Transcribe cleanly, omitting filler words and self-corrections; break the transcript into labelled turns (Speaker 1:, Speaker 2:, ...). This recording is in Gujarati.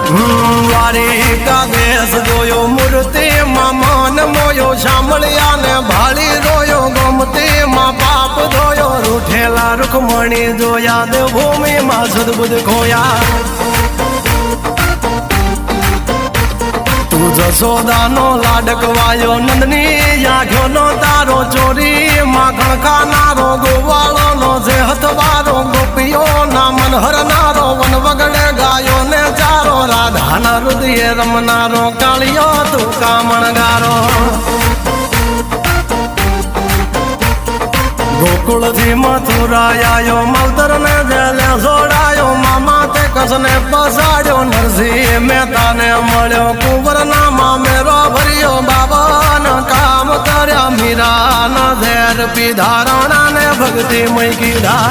Speaker 1: દ્વારિકા દેશ જોયો મૂર્તિમાં મન મોયો સાંભળ્યા ને ભાળી રોયો ગમતીમાં પાપ ધોયો રૂઠેલા રૂખમણી જોયા દેવભૂમિમાં સદબુદ્ધ ખોયા તું જશોદાનો લાડકવાયો નંદની આંખોનો તારો ચોરી માખણ ખાનારો ગોવાળોનો જે હથવારો ગોપીઓના મન હરનારો વન વગડે ગાયો ને ચારો રાધાના હૃદયે રમનારો કાળિયો તું કામણગારો ગોકુળથી મથુરા આયો માવતર ને જેલે જોડાયો મામા તે કસને પસાડ્યો નરસિંહ મહેતાને મળ્યો કુંવરના મામેરો ભર્યો બાબાના કામ કર્યા મીરાના ઝેર પીધા રાણાને ભક્તિ મય કીધા